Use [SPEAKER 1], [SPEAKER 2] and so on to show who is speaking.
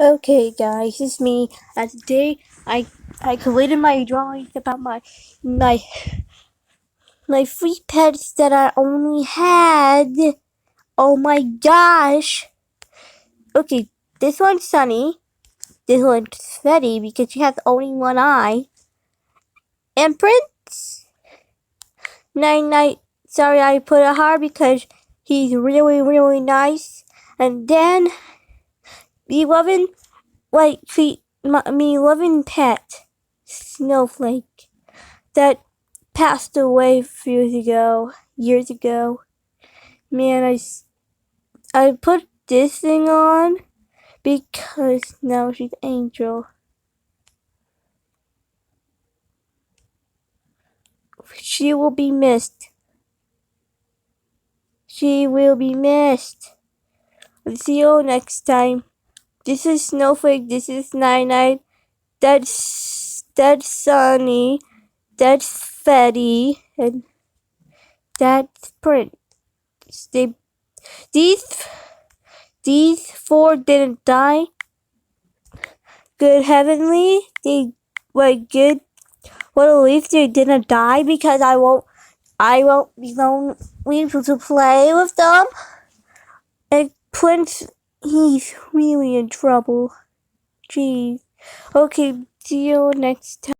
[SPEAKER 1] Okay, guys, it's me. And today, I completed my drawings about my my three pets that I only had. Oh my gosh! Okay, this one's Sunny. This one's Freddy because she has only one eye. And Prince. Night. Sorry, I put a heart because he's really nice. And then me loving me loving pet Snowflake that passed away years ago. Man, I put this thing on because now she's Angel. She will be missed. She will be missed. See you next time. This is Snowflake. This is Night. That's Sunny. That's Fetty. And that's Prince. They These four didn't die. Good heavenly, they were good. Well, at least they didn't die because I won't be lonely to play with them. And Prince, he's really in trouble. Jeez. Okay, see you next time.